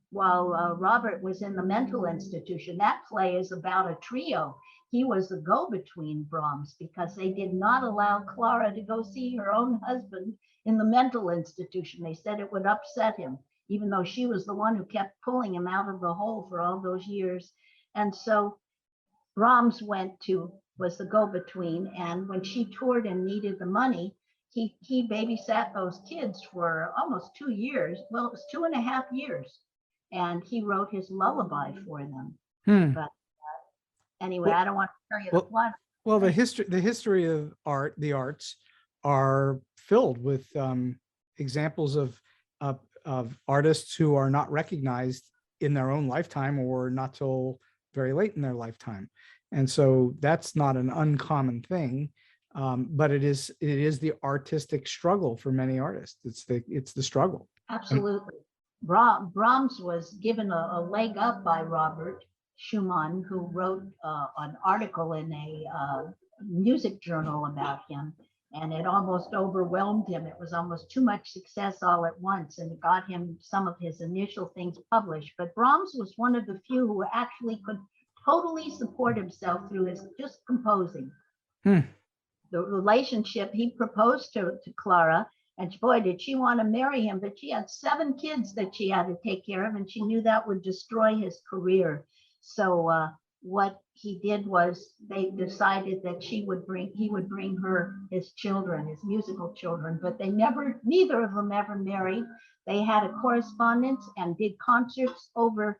while Robert was in the mental institution. That play is about a trio. He was the go-between, Brahms, because they did not allow Clara to go see her own husband in the mental institution. They said it would upset him, even though she was the one who kept pulling him out of the hole for all those years. And so Brahms was the go-between, and when she toured and needed the money, he babysat those kids for almost 2 years. Well, it was 2.5 years, and he wrote his lullaby for them. But anyway, I don't want to tell you the plot. Well, the history of the arts are filled with examples of artists who are not recognized in their own lifetime, or not till very late in their lifetime. And so that's not an uncommon thing, but it is the artistic struggle for many artists. It's the struggle. Absolutely. Brahms was given a leg up by Robert Schumann, who wrote an article in a music journal about him, and it almost overwhelmed him. It was almost too much success all at once, and it got him some of his initial things published. But Brahms was one of the few who actually could totally support himself through his just composing. The relationship, he proposed to Clara, and boy, did she want to marry him, but she had 7 kids that she had to take care of, and she knew that would destroy his career. So what he did was they decided that he would bring her his children, his musical children, but neither of them ever married. They had a correspondence and did concerts over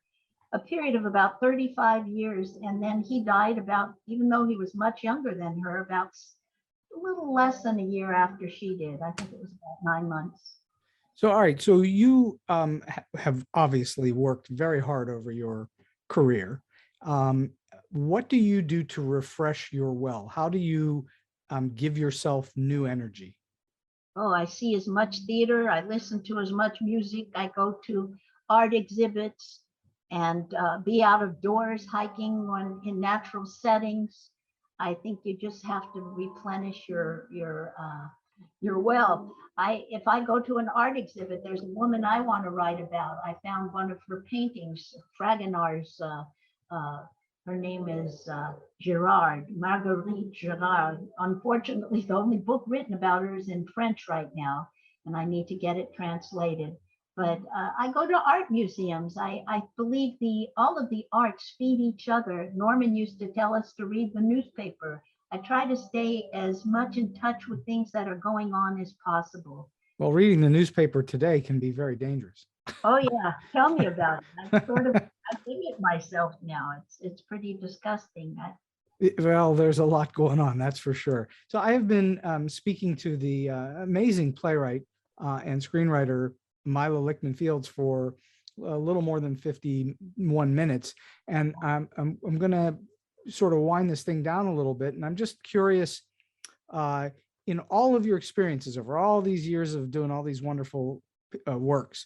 a period of about 35 years. And then he died even though he was much younger than her, about a little less than a year after she did. I think it was about 9 months. So, all right. So you have obviously worked very hard over your career. What do you do to refresh your well? How do you give yourself new energy? Oh, I see as much theater. I listen to as much music. I go to art exhibits and be out of doors hiking when in natural settings. I think you just have to replenish your well. If I go to an art exhibit, there's a woman I want to write about. I found one of her paintings, Fragonard's. Her name is Marguerite Girard. Unfortunately, the only book written about her is in French right now, and I need to get it translated. But I go to art museums. I believe all of the arts feed each other. Norman used to tell us to read the newspaper. I try to stay as much in touch with things that are going on as possible. Well, reading the newspaper today can be very dangerous. Oh yeah, tell me about it. I think it myself now. It's pretty disgusting. Well, there's a lot going on, that's for sure. So I have been speaking to the amazing playwright and screenwriter Myla Lichtman Fields for a little more than 51 minutes, and I'm going to sort of wind this thing down a little bit. And I'm just curious, in all of your experiences over all these years of doing all these wonderful works,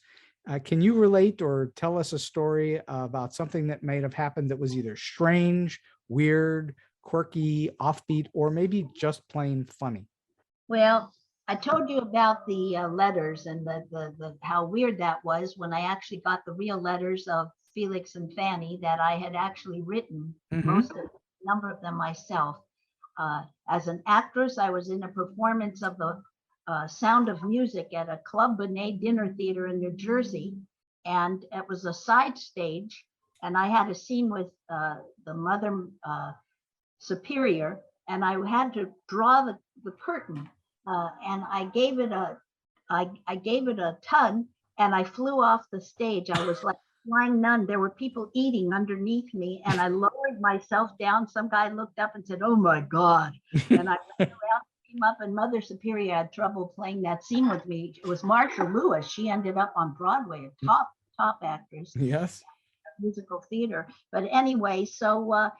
can you relate or tell us a story about something that may have happened that was either strange, weird, quirky, offbeat, or maybe just plain funny? Well, I told you about the letters and the how weird that was when I actually got the real letters of Felix and Fanny that I had actually written, a number of them myself. As an actress, I was in a performance of the Sound of Music at a Club Benet dinner theater in New Jersey, and it was a side stage, and I had a scene with the Mother Superior, and I had to draw the curtain, and I gave it a tug, and I flew off the stage. I was like flying nun. There were people eating underneath me, and I lowered myself down. Some guy looked up and said, "Oh my God!" And I went around, came up, and Mother Superior had trouble playing that scene with me. It was Marsha Lewis. She ended up on Broadway, a top actress. Yes. Musical theater. But anyway, so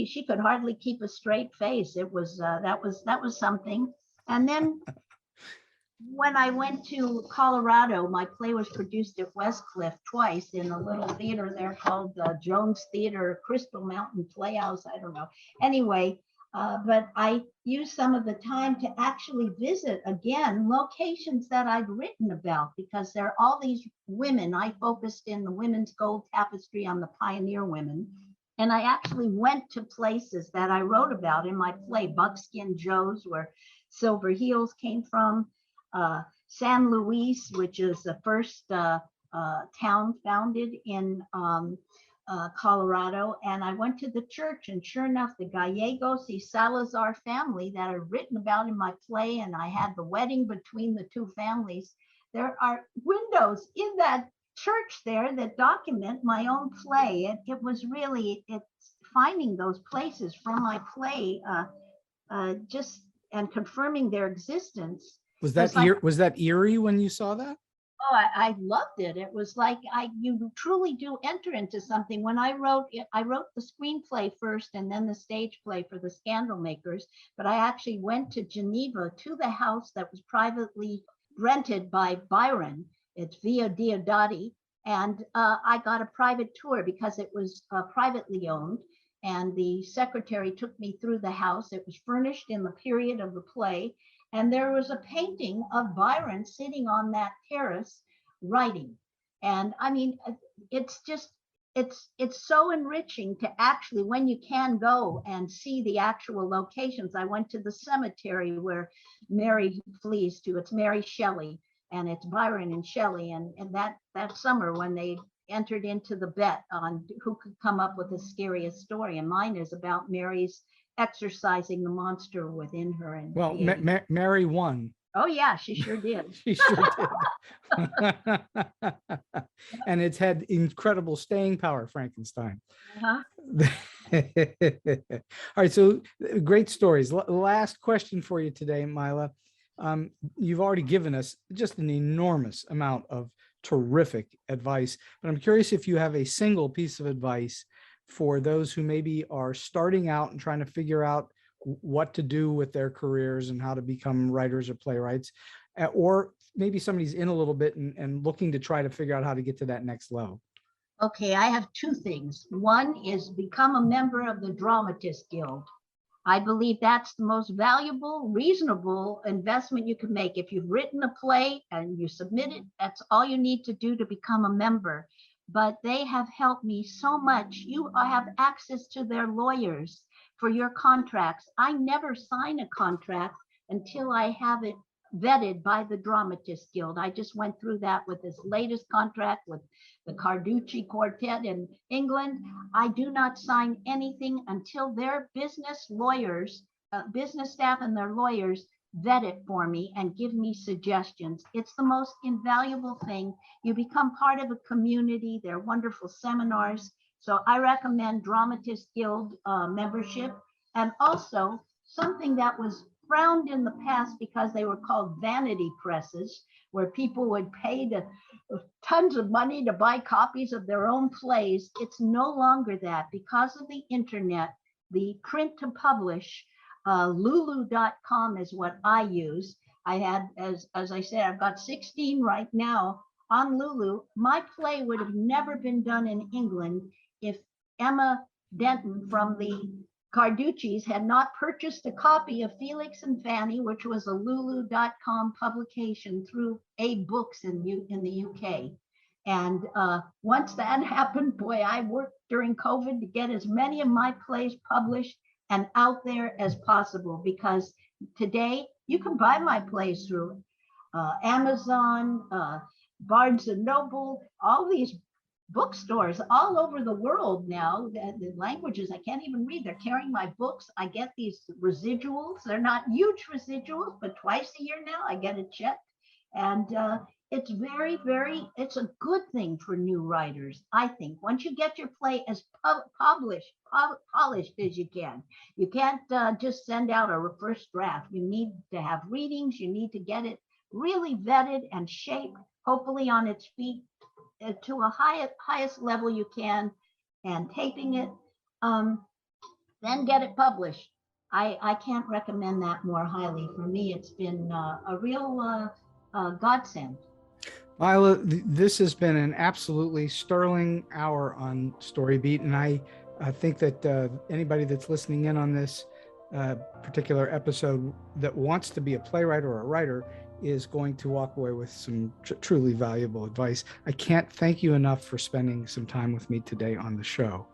she could hardly keep a straight face. It was that was something. And then when I went to Colorado, my play was produced at Westcliff twice in a little theater there called Jones Theater, Crystal Mountain Playhouse. I don't know. Anyway, but I used some of the time to actually visit again locations that I'd written about, because there are all these women. I focused in the women's gold tapestry on the pioneer women. And I actually went to places that I wrote about in my play, Buckskin Joe's, where Silver Heels came from, San Luis, which is the first town founded in Colorado. And I went to the church, and sure enough, the Gallegos y Salazar family that are written about in my play, and I had the wedding between the two families. There are windows in that church there that document my own play. It was really, it's finding those places from my play just and confirming their existence. Was that eerie when you saw that? Oh, I loved it. It was like you truly do enter into something. When I wrote the screenplay first and then the stage play for the Scandal Makers, but I actually went to Geneva to the house that was privately rented by Byron. It's Via Diodati, and I got a private tour because it was privately owned, and the secretary took me through the house. It was furnished in the period of the play, and there was a painting of Byron sitting on that terrace writing. And I mean, it's just, it's so enriching to actually, when you can go and see the actual locations. I went to the cemetery where Mary flees to. It's Mary Shelley, and it's Byron and Shelley. And that summer when they entered into the bet on who could come up with the scariest story, and mine is about Mary's exercising the monster within her. And well, Mary won. Oh yeah, she sure did. She sure did. And it's had incredible staying power, Frankenstein. All right, so great stories. Last question for you today, Myla. You've already given us just an enormous amount of terrific advice, but I'm curious if you have a single piece of advice for those who maybe are starting out and trying to figure out what to do with their careers and how to become writers or playwrights, or maybe somebody's in a little bit and looking to try to figure out how to get to that next level. Okay, I have two things. One is become a member of the Dramatists Guild. I believe that's the most valuable, reasonable investment you can make. If you've written a play and you submit it, that's all you need to do to become a member. But they have helped me so much. You have access to their lawyers for your contracts. I never sign a contract until I have it vetted by the Dramatists Guild. I just went through that with this latest contract with the Carducci Quartet in England. I do not sign anything until their business lawyers, business staff and their lawyers vet it for me and give me suggestions. It's the most invaluable thing. You become part of a community. They're wonderful seminars. So I recommend Dramatists Guild membership, and also something that was frowned in the past because they were called vanity presses, where people would pay tons of money to buy copies of their own plays. It's no longer that. Because of the internet, the print to publish, lulu.com is what I use. I had, as I said, I've got 16 right now on Lulu. My play would have never been done in England if Emma Denton from the Carducci's had not purchased a copy of Felix and Fanny, which was a lulu.com publication through A Books in the UK. And once that happened, boy, I worked during COVID to get as many of my plays published and out there as possible, because today you can buy my plays through Amazon, Barnes and Noble, all these bookstores all over the world now. The languages I can't even read, they're carrying my books. I get these residuals. They're not huge residuals, but twice a year now I get a check. And it's very, it's a good thing for new writers, I think. Once you get your play as polished as you can. You can't just send out a first draft. You need to have readings. You need to get it really vetted and shaped, hopefully on its feet, to a highest level you can, and taping it, then get it published. I can't recommend that more highly. For me, it's been a real godsend. Myla, this has been an absolutely sterling hour on StoryBeat, and I think that anybody that's listening in on this particular episode that wants to be a playwright or a writer is going to walk away with some truly valuable advice. I can't thank you enough for spending some time with me today on the show.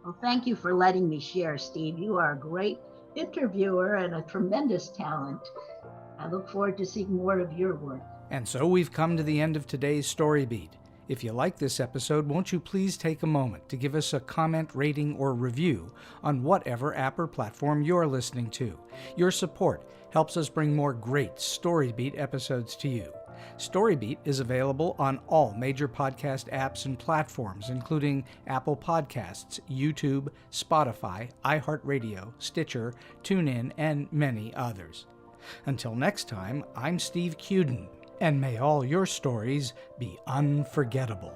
Well, thank you for letting me share, Steve. You are a great interviewer and a tremendous talent. I look forward to seeing more of your work. And so we've come to the end of today's StoryBeat. If you like this episode, won't you please take a moment to give us a comment, rating, or review on whatever app or platform you're listening to. Your support helps us bring more great StoryBeat episodes to you. StoryBeat is available on all major podcast apps and platforms, including Apple Podcasts, YouTube, Spotify, iHeartRadio, Stitcher, TuneIn, and many others. Until next time, I'm Steve Cuden, and may all your stories be unforgettable.